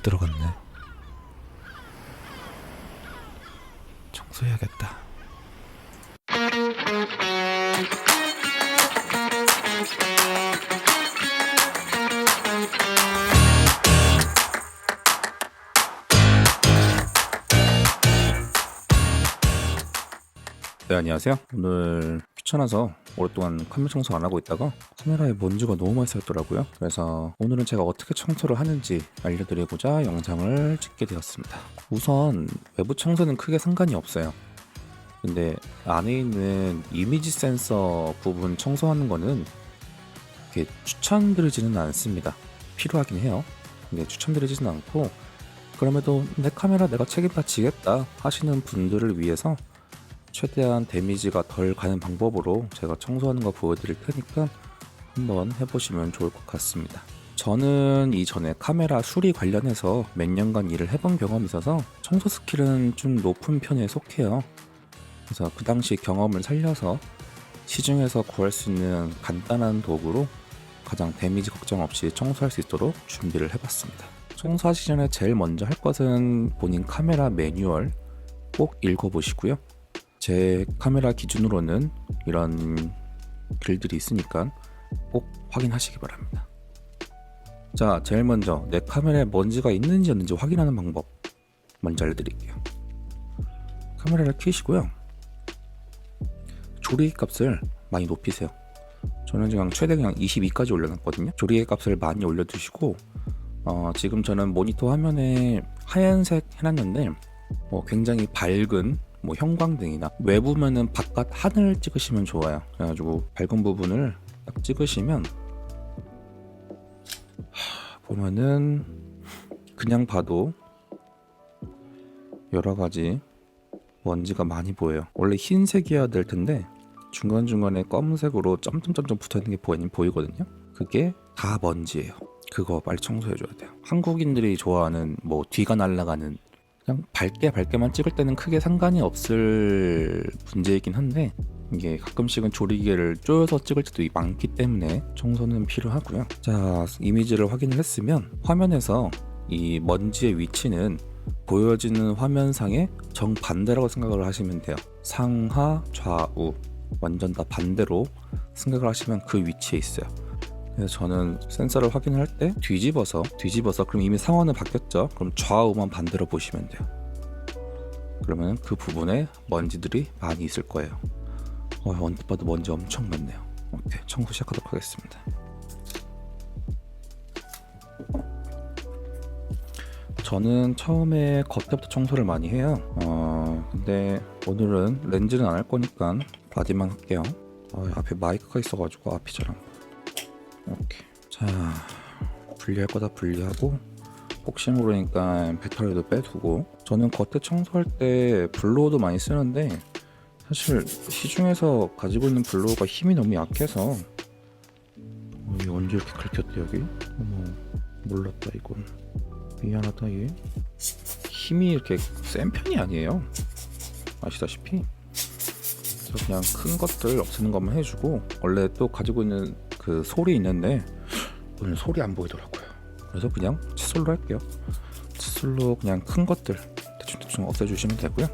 들어갔네. 청소해야겠다. 네, 안녕하세요. 오늘 귀찮아서 오랫동안 카메라 청소 안 하고 있다가 카메라에 먼지가 너무 많이 쌓였더라고요. 그래서 오늘은 제가 어떻게 청소를 하는지 알려드리고자 영상을 찍게 되었습니다. 우선 외부 청소는 크게 상관이 없어요. 근데 안에 있는 이미지 센서 부분 청소하는 거는 이렇게 추천드리지는 않습니다. 필요하긴 해요. 근데 추천드리지는 않고, 그럼에도 내 카메라 내가 책임다 지겠다 하시는 분들을 위해서 최대한 데미지가 덜 가는 방법으로 제가 청소하는 거 보여드릴 테니까 한번 해보시면 좋을 것 같습니다. 저는 이전에 카메라 수리 관련해서 몇 년간 일을 해본 경험이 있어서 청소 스킬은 좀 높은 편에 속해요. 그래서 그 당시 경험을 살려서 시중에서 구할 수 있는 간단한 도구로 가장 데미지 걱정 없이 청소할 수 있도록 준비를 해봤습니다. 청소하시기 전에 제일 먼저 할 것은 본인 카메라 매뉴얼 꼭 읽어보시고요. 제 카메라 기준으로는 이런 글들이 있으니까 꼭 확인하시기 바랍니다. 자, 제일 먼저 내 카메라에 먼지가 있는지 없는지 확인하는 방법 먼저 알려드릴게요. 카메라를 켜시고요. 조리개 값을 많이 높이세요. 저는 지금 최대 그냥 22까지 올려놨거든요. 조리개 값을 많이 올려두시고, 지금 저는 모니터 화면에 하얀색 해놨는데 굉장히 밝은 형광등이나 외부면은 바깥 하늘 찍으시면 좋아요. 그래가지고 밝은 부분을 딱 찍으시면 보면은 그냥 봐도 여러가지 먼지가 많이 보여요. 원래 흰색이어야 될 텐데 중간중간에 검은색으로 점점점점 붙어있는 게 보이거든요. 그게 다 먼지예요. 그거 빨리 청소해줘야 돼요. 한국인들이 좋아하는 뒤가 날아가는, 그냥 밝게만 찍을 때는 크게 상관이 없을 문제이긴 한데, 이게 가끔씩은 조리개를 쪼여서 찍을 때도 많기 때문에 청소는 필요하고요. 자, 이미지를 확인을 했으면 화면에서 이 먼지의 위치는 보여지는 화면상의 정반대라고 생각을 하시면 돼요. 상하 좌우 완전 다 반대로 생각을 하시면 그 위치에 있어요. 그래서 저는 센서를 확인을 할 때 뒤집어서 그럼 이미 상황은 바뀌었죠. 그럼 좌우만 반대로 보시면 돼요. 그러면 그 부분에 먼지들이 많이 있을 거예요. 언뜻 봐도 먼지 엄청 많네요. 오케이, 청소 시작하도록 하겠습니다. 저는 처음에 겉에부터 청소를 많이 해요. 근데 오늘은 렌즈는 안 할 거니까 바디만 할게요. 앞에 마이크가 있어가지고 앞이 잘 안 보여. 이렇게. 자, 분리할 거 다 분리하고, 혹시 모르니까 배터리도 빼두고. 저는 겉에 청소할 때 블로우도 많이 쓰는데 사실 시중에서 가지고 있는 블로우가 힘이 너무 약해서 이게 언제 이렇게 긁혔대 여기? 몰랐다 이건. 미안하다. 얘 힘이 이렇게 센 편이 아니에요, 아시다시피. 그래서 그냥 큰 것들 없애는 것만 해주고, 원래 또 가지고 있는 그 솔이 있는데 오늘 솔이 안 보이더라고요. 그래서 그냥 칫솔로 할게요. 칫솔로 그냥 큰 것들 대충 없애주시면 되고요.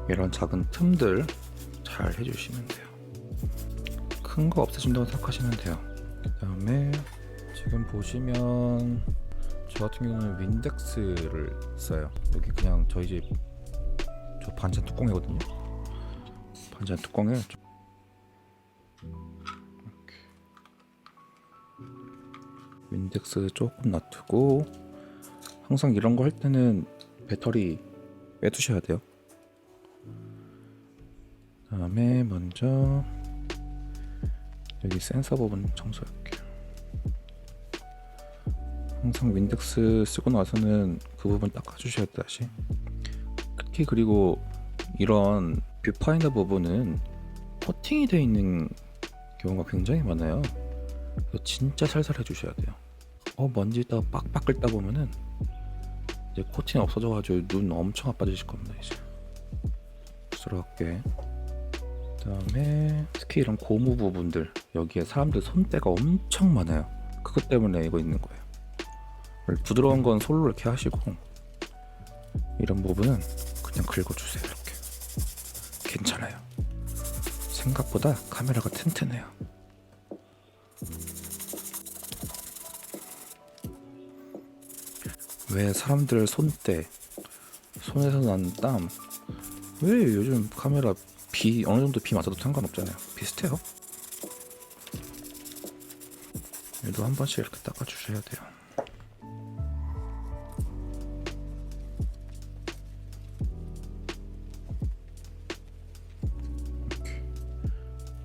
이런 작은 틈들 잘 해주시면 돼요. 큰 거 없애준다고 생각하시면 돼요. 그 다음에 지금 보시면 저 같은 경우는 윈덱스를 써요. 여기 그냥 저희 집 저 반찬 뚜껑이거든요. 반찬 뚜껑에 이렇게 윈덱스 조금 놔두고, 항상 이런 거 할 때는 배터리 빼두셔야 돼요. 그 다음에 먼저 여기 센서 부분 청소할게요. 항상 윈덱스 쓰고 나서는 그 부분 닦아주셔야 돼, 다시. 특히 그리고 이런 뷰파인더 부분은 코팅이 되어 있는 경우가 굉장히 많아요. 그래서 진짜 살살 해주셔야 돼요. 먼지 있다가 빡빡 긁다 보면은 이제 코팅이 없어져가지고 눈 엄청 아파지실 겁니다. 이제 부스럽게 그다음에 특히 이런 고무 부분들, 여기에 사람들 손때가 엄청 많아요. 그것 때문에 이거 있는 거예요. 부드러운 건 솔로 이렇게 하시고, 이런 부분은 그냥 긁어주세요. 이렇게. 괜찮아요. 생각보다 카메라가 튼튼해요. 왜 사람들 손때, 손에서 나는 땀, 왜 요즘 카메라 어느 정도 비 맞아도 상관없잖아요. 비슷해요. 얘도 한 번씩 이렇게 닦아주셔야 돼요. 이렇게.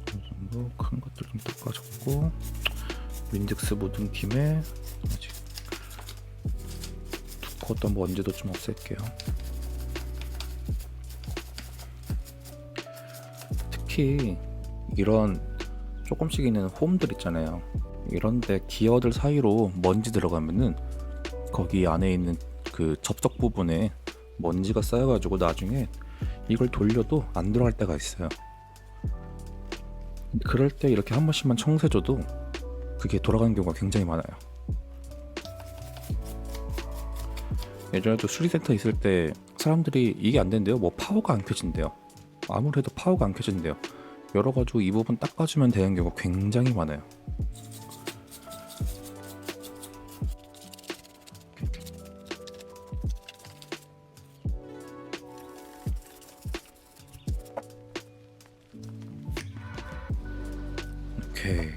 이 정도 큰 것들 좀 닦아줬고, 윈덱스 묻은 김에 아직 두꺼웠던 먼지도 좀 없앨게요. 특히 이런 조금씩 있는 홈들 있잖아요. 이런데 기어들 사이로 먼지 들어가면은 거기 안에 있는 그 접속 부분에 먼지가 쌓여가지고 나중에 이걸 돌려도 안 들어갈 때가 있어요. 그럴 때 이렇게 한 번씩만 청소해줘도 그게 돌아가는 경우가 굉장히 많아요. 예전에도 수리센터 있을 때 사람들이 이게 안 된대요. 뭐 파워가 안 켜진대요. 아무래도 파워가 안 켜진대요. 열어가지고 이 부분 닦아주면 되는 경우가 굉장히 많아요. 오케이.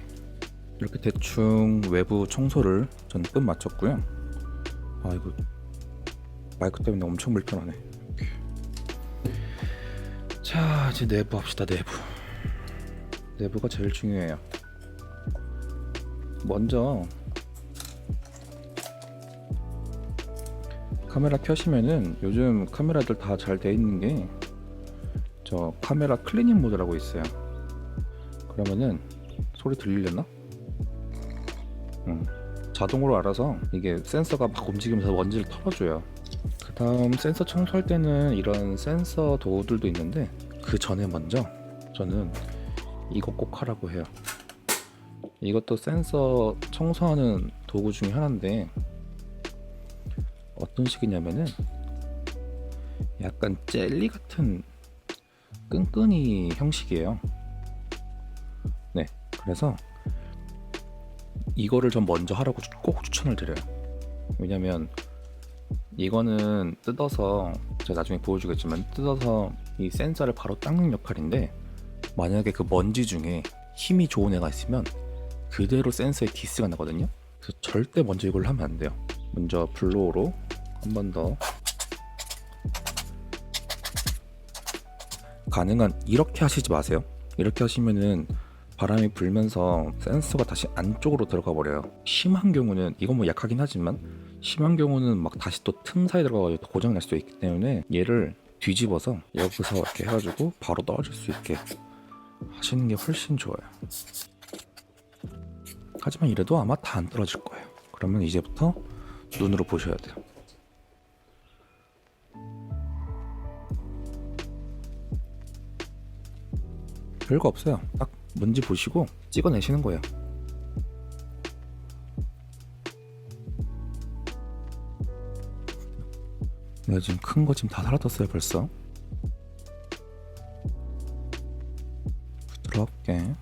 이렇게 대충 외부 청소를 전 끝 마쳤고요. 아, 이거 마이크 때문에 엄청 불편하네. 자, 이제 내부 합시다. 내부가 제일 중요해요. 먼저 카메라 켜시면은 요즘 카메라들 다 잘 돼 있는 게 저 카메라 클리닝 모드라고 있어요. 그러면은 소리 들리려나? 자동으로 알아서 이게 센서가 막 움직이면서 먼지를 털어줘요. 그 다음 센서 청소할 때는 이런 센서 도구들도 있는데, 그 전에 먼저 저는 이거 꼭 하라고 해요. 이것도 센서 청소하는 도구 중에 하나인데, 어떤 식이냐면은 약간 젤리 같은 끈끈이 형식이에요. 네, 그래서 이거를 전 먼저 하라고 꼭 추천을 드려요. 왜냐면 이거는 뜯어서, 제가 나중에 보여주겠지만, 뜯어서 이 센서를 바로 닦는 역할인데, 만약에 그 먼지 중에 힘이 좋은 애가 있으면 그대로 센서에 디스가 나거든요. 그래서 절대 먼저 이걸 하면 안 돼요. 먼저 블로우로 한 번 더, 가능한 이렇게 하시지 마세요. 이렇게 하시면은 바람이 불면서 센서가 다시 안쪽으로 들어가 버려요. 심한 경우는, 이건 뭐 약하긴 하지만 심한 경우는 막 다시 또 틈 사이에 들어가가지고 고장 날 수도 있기 때문에 얘를 뒤집어서 여기서 이렇게 해가지고 바로 떨어질 수 있게 하시는 게 훨씬 좋아요. 하지만 이래도 아마 다 안 떨어질 거예요. 그러면 이제부터 눈으로 보셔야 돼요. 별거 없어요. 딱 먼지 보시고 찍어내시는 거예요. 내가 지금 큰 거 지금 다 사라졌어요 벌써. 부드럽게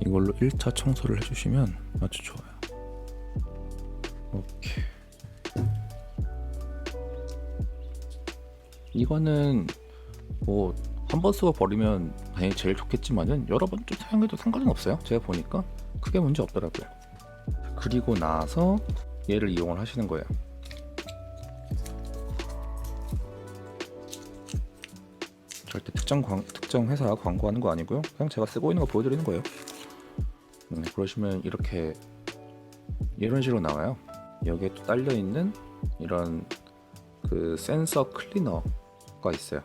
이걸로 1차 청소를 해주시면 아주 좋아요. 오케이. 이거는 뭐 한 번 쓰고 버리면 당연히 제일 좋겠지만은 여러 번 좀 사용해도 상관은 없어요. 제가 보니까 크게 문제 없더라고요. 그리고 나서 얘를 이용을 하시는 거예요. 절대 특정 회사 광고하는 거 아니고요. 그냥 제가 쓰고 있는 거 보여드리는 거예요. 그러시면 이렇게 이런 식으로 나와요. 여기에 또 딸려 있는 이런 그 센서 클리너가 있어요.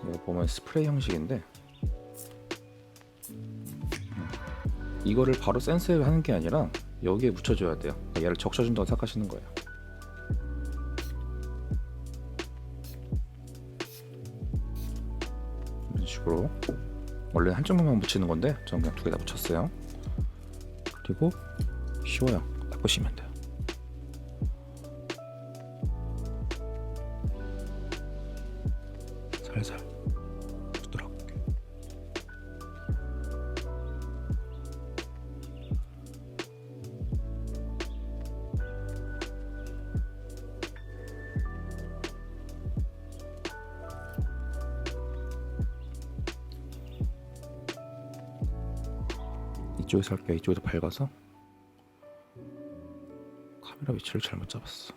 이거 보면 스프레이 형식인데, 이거를 바로 센서에 하는 게 아니라 여기에 묻혀줘야 돼요. 얘를 적셔준다고 생각하시는 거예요. 식으로. 원래 한쪽만 붙이는 건데 저는 그냥 두 개 다 붙였어요. 그리고 쉬워요. 닦으시면 돼요. 살살 부드럽게. 이쪽에서 할게요. 이쪽에서 밝아서. 카메라 위치를 잘못 잡았어.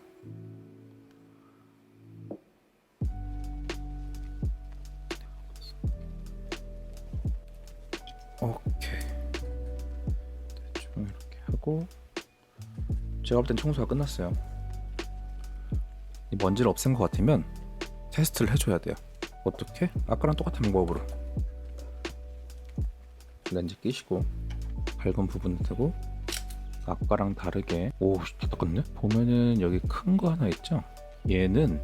오케이. 대충 이렇게 하고, 제가 볼 땐 청소가 끝났어요. 이 먼지를 없앤 것 같으면 테스트를 해줘야 돼요. 어떻게? 아까랑 똑같은 방법으로 렌즈 끼시고 밝은 부분 뜨고, 아까랑 다르게, 오, 다 닦았네? 보면은 여기 큰 거 하나 있죠? 얘는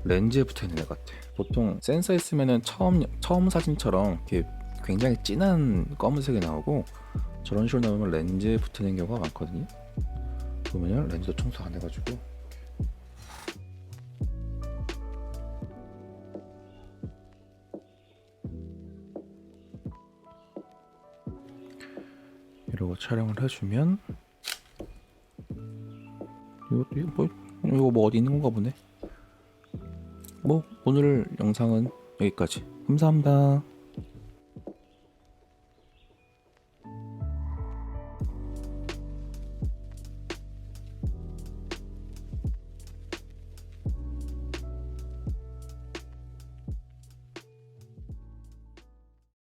렌즈에 붙어있는 애 같아. 보통 센서 있으면은 처음 사진처럼 이렇게 굉장히 진한 검은색이 나오고, 저런 식으로 나오면 렌즈에 붙어있는 경우가 많거든요. 보면은 렌즈도 청소 안 해가지고. 이러고 촬영을 해주면, 이거 뭐 어디 있는 건가 보네. 뭐 오늘 영상은 여기까지. 감사합니다.